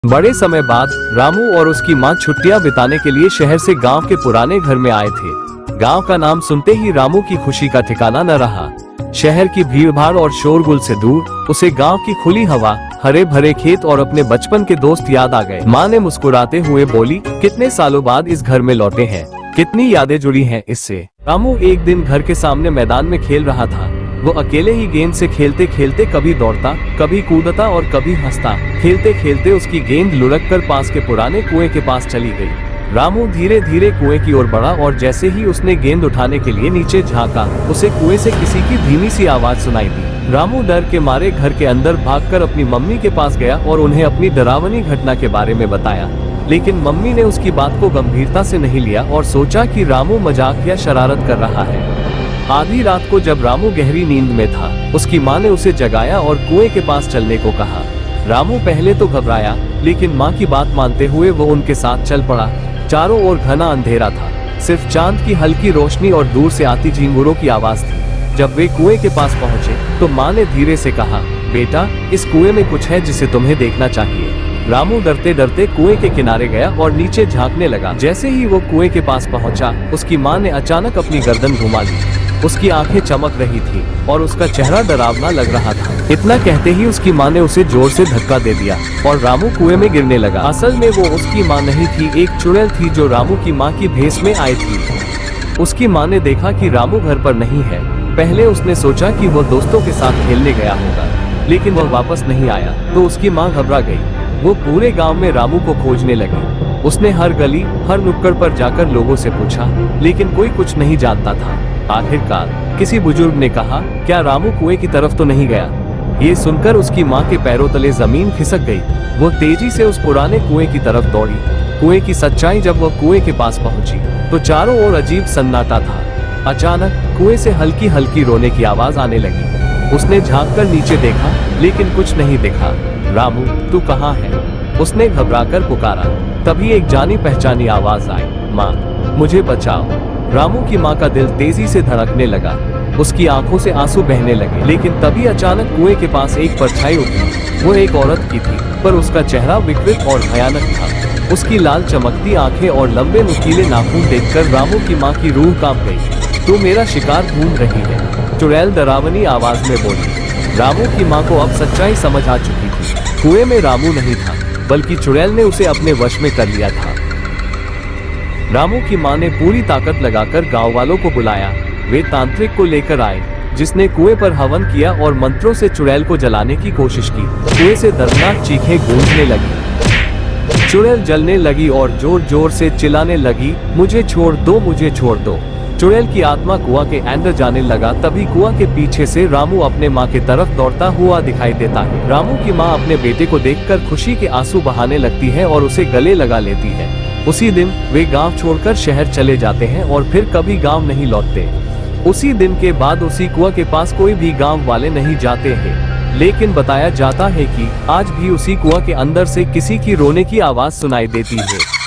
बड़े समय बाद रामू और उसकी माँ छुट्टियां बिताने के लिए शहर से गांव के पुराने घर में आए थे। गांव का नाम सुनते ही रामू की खुशी का ठिकाना न रहा। शहर की भीड़भाड़ और शोरगुल से दूर उसे गांव की खुली हवा, हरे भरे खेत और अपने बचपन के दोस्त याद आ गए। माँ ने मुस्कुराते हुए बोली, कितने सालों बाद इस घर में लौटे हैं, कितनी यादें जुड़ी हैं इससे। रामू एक दिन घर के सामने मैदान में खेल रहा था। वो अकेले ही गेंद से खेलते खेलते कभी दौड़ता, कभी कूदता और कभी हंसता। खेलते खेलते उसकी गेंद लुढ़क कर पास के पुराने कुएं के पास चली गई। रामू धीरे धीरे कुएं की ओर बढ़ा और जैसे ही उसने गेंद उठाने के लिए नीचे झांका, उसे कुएं से किसी की धीमी सी आवाज सुनाई दी। रामू डर के मारे घर के अंदर भागकर अपनी मम्मी के पास गया और उन्हें अपनी डरावनी घटना के बारे में बताया। लेकिन मम्मी ने उसकी बात को गंभीरता से नहीं लिया और सोचा कि रामू मजाक या शरारत कर रहा है। आधी रात को जब रामू गहरी नींद में था, उसकी माँ ने उसे जगाया और कुएं के पास चलने को कहा। रामू पहले तो घबराया, लेकिन माँ की बात मानते हुए वो उनके साथ चल पड़ा। चारों ओर घना अंधेरा था, सिर्फ चांद की हल्की रोशनी और दूर से आती झिंगुरों की आवाज थी। जब वे कुएं के पास पहुँचे तो माँ ने धीरे से कहा, बेटा, इस कुएं में कुछ है जिसे तुम्हें देखना चाहिए। रामू डरते डरते कुएं के किनारे गया और नीचे झांकने लगा। जैसे ही वो कुएं के पास पहुंचा, उसकी माँ ने अचानक अपनी गर्दन घुमा ली। उसकी आंखें चमक रही थी और उसका चेहरा डरावना लग रहा था। इतना कहते ही उसकी माँ ने उसे जोर से धक्का दे दिया और रामू कुएं में गिरने लगा। असल में वो उसकी माँ नहीं थी, एक चुड़ैल थी जो रामू की माँ की भेष में आई थी। उसकी माँ ने देखा कि रामू घर पर नहीं है। पहले उसने सोचा कि वो दोस्तों के साथ खेलने गया होगा, लेकिन वह वापस नहीं आया तो उसकी माँ घबरा गई। वो पूरे गांव में रामू को खोजने लगी। उसने हर गली, हर नुक्कड़ पर जाकर लोगों से पूछा, लेकिन कोई कुछ नहीं जानता था। आखिरकार किसी बुजुर्ग ने कहा, क्या रामू कुएं की तरफ तो नहीं गया? ये सुनकर उसकी माँ के पैरों तले जमीन खिसक गई। वो तेजी से उस पुराने कुएं की तरफ दौड़ी। कुएं की सच्चाई जब वह कुएं के पास पहुंची तो चारों ओर अजीब सन्नाटा था। अचानक कुएं से हल्की हल्की रोने की आवाज आने लगी। उसने झांक कर नीचे देखा, लेकिन कुछ नहीं दिखा। रामू, तू कहाँ है? उसने घबराकर पुकारा। तभी एक जानी पहचानी आवाज आई, माँ, मुझे बचाओ। रामू की माँ का दिल तेजी से धड़कने लगा। उसकी आंखों से आंसू बहने लगे। लेकिन तभी अचानक कुएं के पास एक परछाई उठी। वो एक औरत की थी, पर उसका चेहरा विकृत और भयानक था। उसकी लाल चमकती आंखें और लंबे नुकीले नाखून देखकर रामू की माँ की रूह कांप गई। तू मेरा शिकार ढूंढ रही है, चुड़ैल डरावनी आवाज में बोली। रामू की माँ को अब सच्चाई समझ आ चुकी थी। कुएं में रामू नहीं था, बल्कि चुड़ैल ने उसे अपने वश में कर लिया था। रामू की माँ ने पूरी ताकत लगाकर गांव वालों को बुलाया। वे तांत्रिक को लेकर आए, जिसने कुएं पर हवन किया और मंत्रों से चुड़ैल को जलाने की कोशिश की। कुएं से दर्दनाक चीखें गूंजने लगी। चुड़ैल जलने लगी और जोर जोर से चिल्लाने लगी, मुझे छोड़ दो, मुझे छोड़ दो। चुड़ैल की आत्मा कुआं के अंदर जाने लगा। तभी कुआं के पीछे से रामू अपने माँ की तरफ दौड़ता हुआ दिखाई देता है। रामू की माँ अपने बेटे को देखकर खुशी के आंसू बहाने लगती है और उसे गले लगा लेती है। उसी दिन वे गांव छोड़कर शहर चले जाते हैं और फिर कभी गांव नहीं लौटते। उसी दिन के बाद उसी कुआं के पास कोई भी गांव वाले नहीं जाते हैं। लेकिन बताया जाता है कि आज भी उसी कुआं के अंदर से किसी की रोने की आवाज सुनाई देती है।